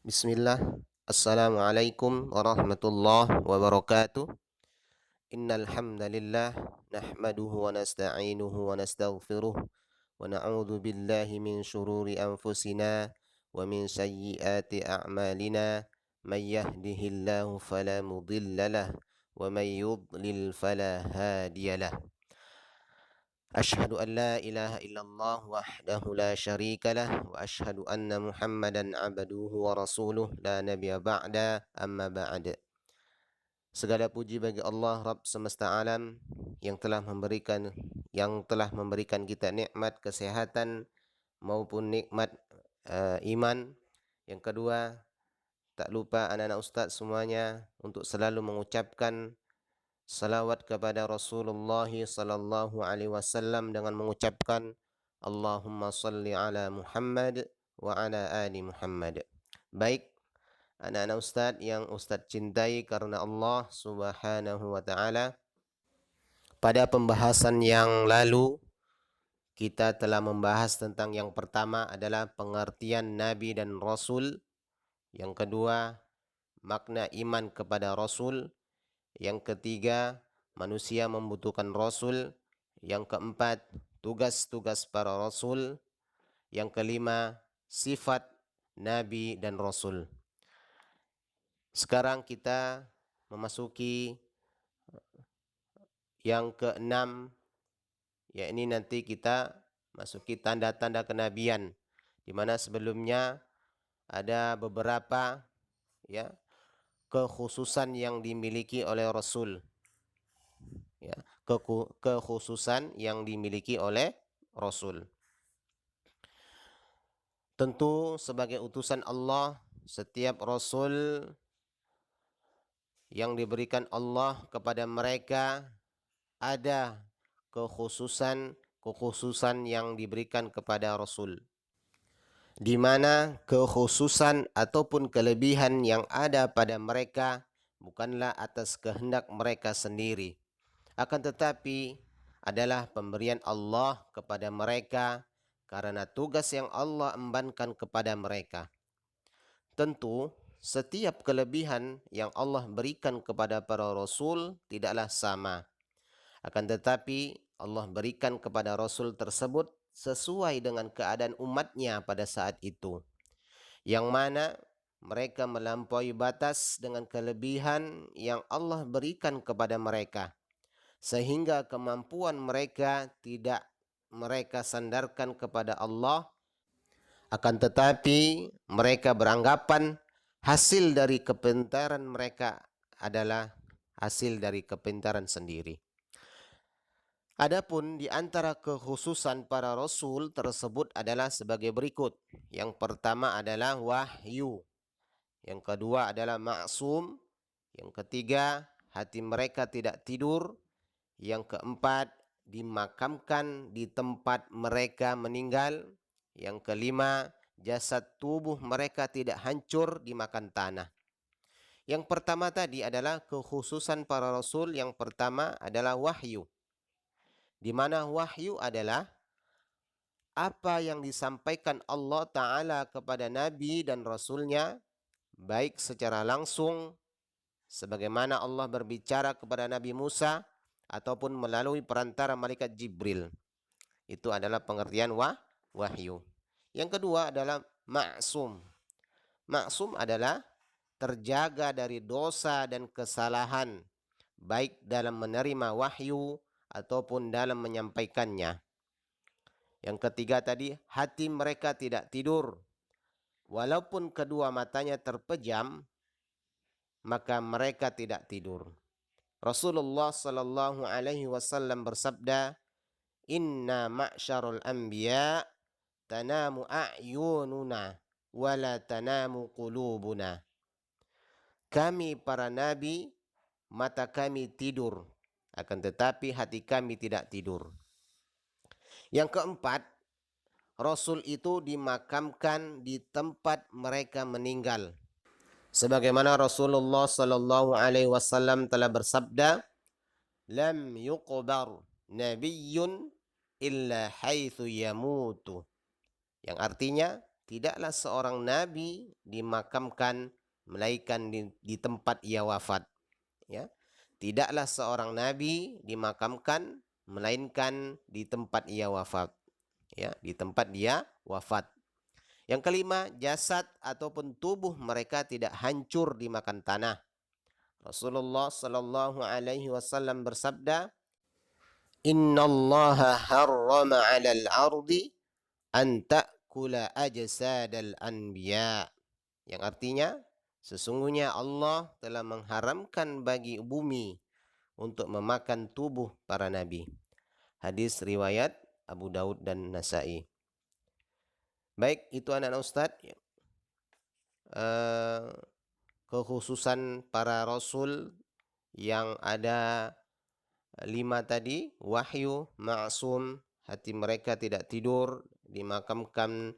Bismillah. Assalamualaikum warahmatullahi wabarakatuh. Innal hamdalillah nahmaduhu wa nasta'inuhu wa nastaghfiruh wa na'udzu billahi min shururi anfusina wa min sayyiati a'malina. May yahdihillahu fala mudhillalah wa may yudlil fala hadiyalah. أشهد أن لا إله إلا الله وحده لا شريك له وأشهد أن محمدا عبده ورسوله لا نبي بعد أما بعد. Segala puji bagi Allah Rabb semesta alam yang telah memberikan kita nikmat kesehatan maupun nikmat iman. Yang kedua, tak lupa anak-anak ustaz semuanya untuk selalu mengucapkan salawat kepada Rasulullah sallallahu alaihi wasallam dengan mengucapkan Allahumma salli ala Muhammad wa ala ali Muhammad. Baik, anak-anak ustaz yang ustaz cintai karena Allah Subhanahu wa taala, pada pembahasan yang lalu kita telah membahas tentang yang pertama adalah pengertian nabi dan rasul, yang kedua makna iman kepada rasul, yang ketiga, manusia membutuhkan Rasul. Yang keempat, tugas-tugas para Rasul. Yang kelima, sifat Nabi dan Rasul. Sekarang kita memasuki yang keenam, yakni nanti kita masuki tanda-tanda kenabian, di mana sebelumnya ada beberapa kekhususan yang dimiliki oleh Rasul. Kekhususan yang dimiliki oleh Rasul. Tentu sebagai utusan Allah, setiap Rasul yang diberikan Allah kepada mereka ada kekhususan yang diberikan kepada Rasul, di mana kekhususan ataupun kelebihan yang ada pada mereka bukanlah atas kehendak mereka sendiri, akan tetapi adalah pemberian Allah kepada mereka karena tugas yang Allah embankan kepada mereka. Tentu setiap kelebihan yang Allah berikan kepada para Rasul tidaklah sama, akan tetapi Allah berikan kepada Rasul tersebut sesuai dengan keadaan umatnya pada saat itu, yang mana mereka melampaui batas dengan kelebihan yang Allah berikan kepada mereka, sehingga kemampuan mereka tidak mereka sandarkan kepada Allah, akan tetapi mereka beranggapan hasil dari kepintaran mereka adalah hasil dari kepintaran sendiri. Adapun di antara kekhususan para rasul tersebut adalah sebagai berikut. Yang pertama adalah wahyu. Yang kedua adalah maksum. Yang ketiga, hati mereka tidak tidur. Yang keempat, dimakamkan di tempat mereka meninggal. Yang kelima, jasad tubuh mereka tidak hancur dimakan tanah. Yang pertama tadi adalah kekhususan para rasul. Yang pertama adalah wahyu, di mana wahyu adalah apa yang disampaikan Allah Ta'ala kepada Nabi dan Rasulnya, baik secara langsung, sebagaimana Allah berbicara kepada Nabi Musa, ataupun melalui perantara malaikat Jibril. Itu adalah pengertian wahyu. Yang kedua adalah maksum. Maksum adalah terjaga dari dosa dan kesalahan, baik dalam menerima wahyu ataupun dalam menyampaikannya. Yang ketiga tadi, hati mereka tidak tidur. Walaupun kedua matanya terpejam, maka mereka tidak tidur. Rasulullah sallallahu alaihi wasallam bersabda, "Inna ma'syarul anbiya tanamu a'yununa wala tanamu qulubuna." Kami para nabi, mata kami tidur, akan tetapi hati kami tidak tidur. Yang keempat, Rasul itu dimakamkan di tempat mereka meninggal. Sebagaimana Rasulullah sallallahu alaihi wasallam telah bersabda, "Lam yuqbar nabiyyun illa haitsu yamutu." Yang artinya, tidaklah seorang nabi dimakamkan melainkan di tempat ia wafat. Ya, tidaklah seorang nabi dimakamkan melainkan di tempat ia wafat. Ya, di tempat dia wafat. Yang kelima, jasad ataupun tubuh mereka tidak hancur dimakan tanah. Rasulullah sallallahu alaihi wasallam bersabda, "Innallaha harrama 'alal ardi an ta'kula ajsadal anbiya." Yang artinya, sesungguhnya Allah telah mengharamkan bagi bumi untuk memakan tubuh para nabi. Hadis riwayat Abu Daud dan Nasa'i. Baik, itu anak-anak Ustadz. Kekhususan para rasul yang ada 5 tadi, wahyu, ma'sum, hati mereka tidak tidur, dimakamkan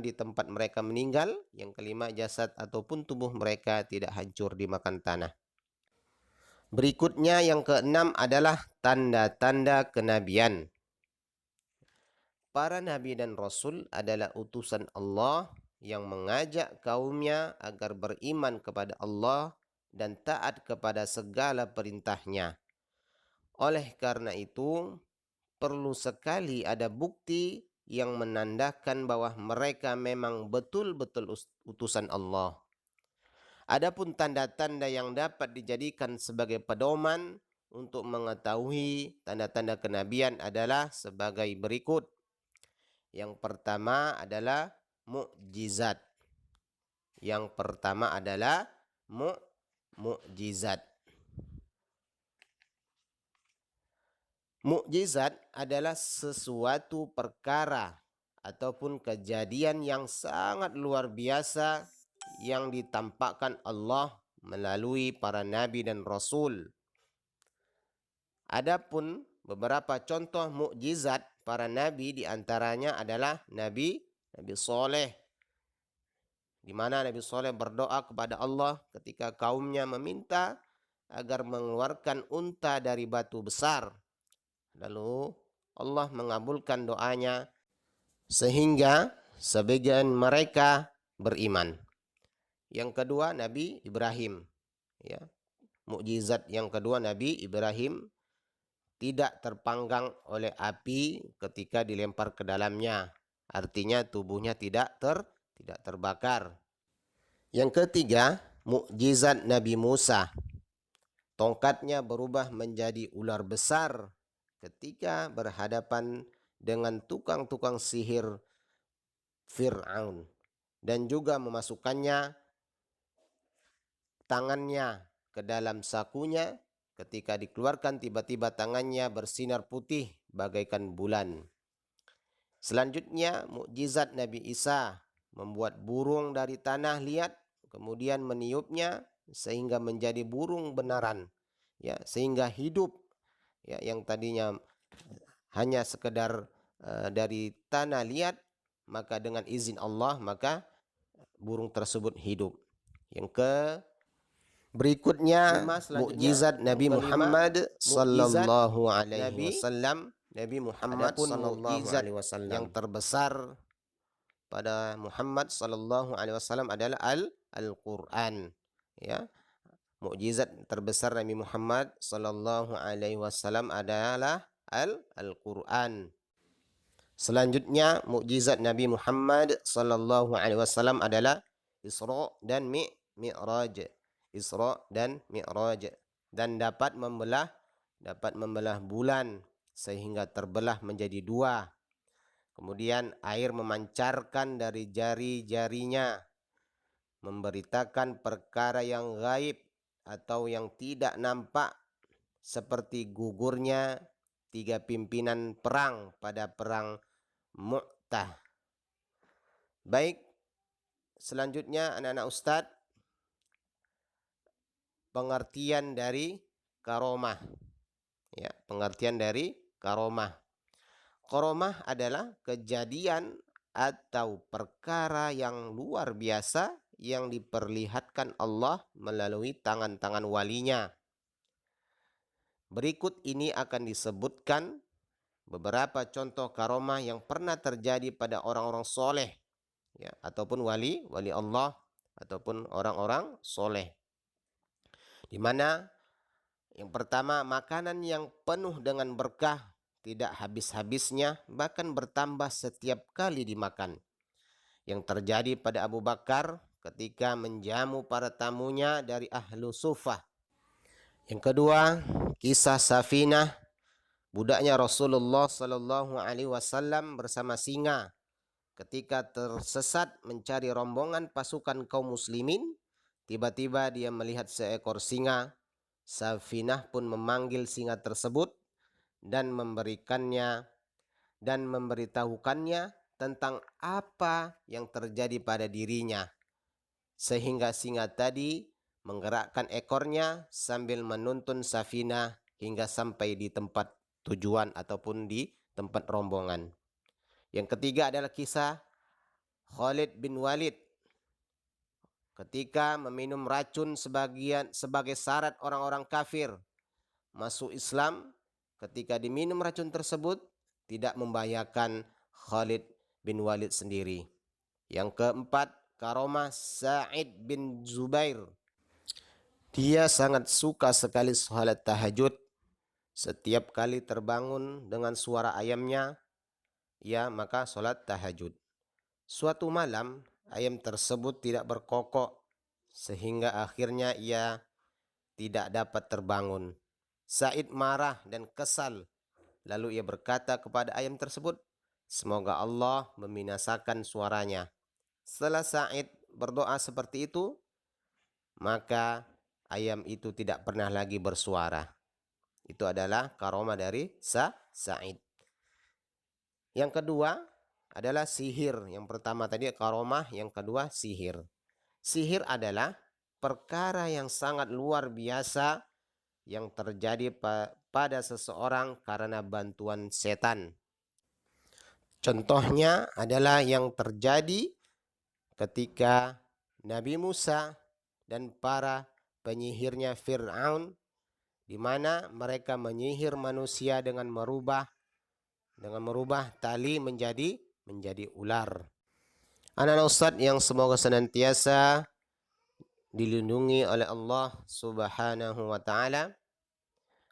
di tempat mereka meninggal. Yang kelima, jasad ataupun tubuh mereka tidak hancur dimakan tanah. Berikutnya yang keenam adalah tanda-tanda kenabian. Para nabi dan rasul adalah utusan Allah yang mengajak kaumnya agar beriman kepada Allah dan taat kepada segala perintahnya. Oleh karena itu, perlu sekali ada bukti yang menandakan bahwa mereka memang betul-betul utusan Allah. Adapun tanda-tanda yang dapat dijadikan sebagai pedoman untuk mengetahui tanda-tanda kenabian adalah sebagai berikut. Yang pertama adalah mukjizat. Yang pertama adalah mukjizat. Mukjizat adalah sesuatu perkara ataupun kejadian yang sangat luar biasa yang ditampakkan Allah melalui para nabi dan rasul. Adapun beberapa contoh mukjizat para nabi diantaranya adalah Nabi Soleh, di mana Nabi Soleh berdoa kepada Allah ketika kaumnya meminta agar mengeluarkan unta dari batu besar. Lalu Allah mengabulkan doanya sehingga sebagian mereka beriman. Yang kedua, Nabi Ibrahim. Ya, mukjizat yang kedua, Nabi Ibrahim tidak terpanggang oleh api ketika dilempar ke dalamnya. Artinya tubuhnya tidak terbakar. Yang ketiga, mukjizat Nabi Musa. Tongkatnya berubah menjadi ular besar ketika berhadapan dengan tukang-tukang sihir Fir'aun, dan juga memasukkannya tangannya ke dalam sakunya. Ketika dikeluarkan, tiba-tiba tangannya bersinar putih bagaikan bulan. Selanjutnya, mukjizat Nabi Isa, membuat burung dari tanah liat, kemudian meniupnya sehingga menjadi burung benaran, ya, sehingga hidup. Ya, yang tadinya hanya sekedar dari tanah liat, maka dengan izin Allah maka burung tersebut hidup. Berikutnya mukjizat Nabi Muhammad sallallahu alaihi wasallam. Nabi Muhammad sallallahu alaihi wasallam yang terbesar pada Muhammad sallallahu alaihi wasallam adalah Al-Qur'an. Ya, mukjizat terbesar Nabi Muhammad sallallahu alaihi wasallam adalah Al-Qur'an. Selanjutnya, mukjizat Nabi Muhammad sallallahu alaihi wasallam adalah Isra dan Mi'raj. Isra dan Mi'raj, dan dapat membelah bulan sehingga terbelah menjadi 2. Kemudian air memancarkan dari jari-jarinya, memberitakan perkara yang gaib atau yang tidak nampak, seperti gugurnya 3 pimpinan perang pada perang Mu'tah. Baik, selanjutnya anak-anak Ustadz, pengertian dari karomah. Ya, pengertian dari karomah. Karomah adalah kejadian atau perkara yang luar biasa yang diperlihatkan Allah melalui tangan-tangan walinya. Berikut ini akan disebutkan beberapa contoh karomah yang pernah terjadi pada orang-orang soleh ya, ataupun wali Allah ataupun orang-orang soleh. Di mana yang pertama, makanan yang penuh dengan berkah, tidak habis-habisnya, bahkan bertambah setiap kali dimakan. Yang terjadi pada Abu Bakar ketika menjamu para tamunya dari Ahlu Sufah. Yang kedua, kisah Safinah, budaknya Rasulullah Sallallahu Alaihi Wasallam bersama singa ketika tersesat mencari rombongan pasukan kaum muslimin. Tiba-tiba dia melihat seekor singa. Safinah pun memanggil singa tersebut dan memberitahukannya tentang apa yang terjadi pada dirinya, sehingga singa tadi menggerakkan ekornya sambil menuntun Safinah hingga sampai di tempat tujuan ataupun di tempat rombongan. Yang ketiga adalah kisah Khalid bin Walid ketika meminum racun sebagai syarat orang-orang kafir masuk Islam. Ketika diminum racun tersebut tidak membahayakan Khalid bin Walid sendiri. Yang keempat, karomah Sa'id bin Zubair. Dia sangat suka sekali salat tahajud. Setiap kali terbangun dengan suara ayamnya, maka salat tahajud. Suatu malam ayam tersebut tidak berkokok sehingga akhirnya ia tidak dapat terbangun. Sa'id marah dan kesal. Lalu ia berkata kepada ayam tersebut, semoga Allah membinasakan suaranya. Setelah Sa'id berdoa seperti itu, maka ayam itu tidak pernah lagi bersuara. Itu adalah karomah dari Sa'id. Yang kedua adalah sihir. Yang pertama tadi karomah, yang kedua sihir. Sihir adalah perkara yang sangat luar biasa yang terjadi pada seseorang karena bantuan setan. Contohnya adalah yang terjadi ketika Nabi Musa dan para penyihirnya Fir'aun, di mana mereka menyihir manusia dengan merubah tali menjadi ular. Anak-anak Ustadz yang semoga senantiasa dilindungi oleh Allah Subhanahu wa Ta'ala.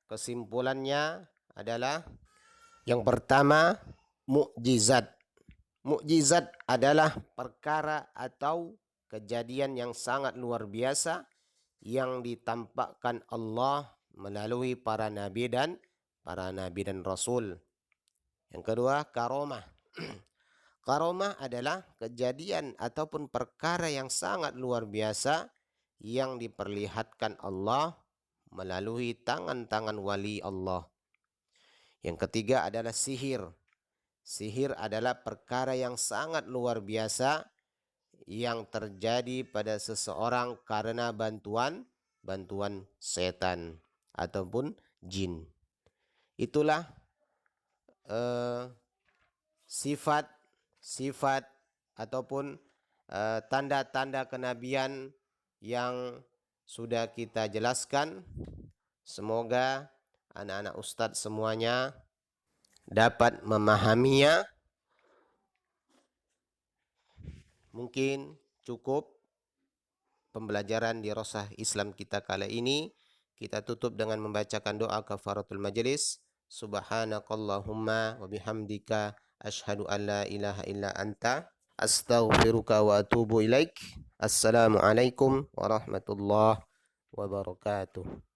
Kesimpulannya adalah yang pertama, mukjizat. Mukjizat adalah perkara atau kejadian yang sangat luar biasa yang ditampakkan Allah melalui para nabi dan rasul. Yang kedua, karomah. Karomah adalah kejadian ataupun perkara yang sangat luar biasa yang diperlihatkan Allah melalui tangan-tangan wali Allah. Yang ketiga adalah sihir. Sihir adalah perkara yang sangat luar biasa yang terjadi pada seseorang karena bantuan setan ataupun jin. Itulah sifat ataupun tanda-tanda kenabian yang sudah kita jelaskan. Semoga anak-anak Ustadz semuanya dapat memahaminya. Mungkin cukup pembelajaran di Rosah Islam kita kali ini. Kita tutup dengan membacakan doa kafaratul majelis. Subhanakallahumma wa bihamdika asyhadu an la ilaha illa anta astaghfiruka wa atubu ilaik. Assalamualaikum warahmatullahi wabarakatuh.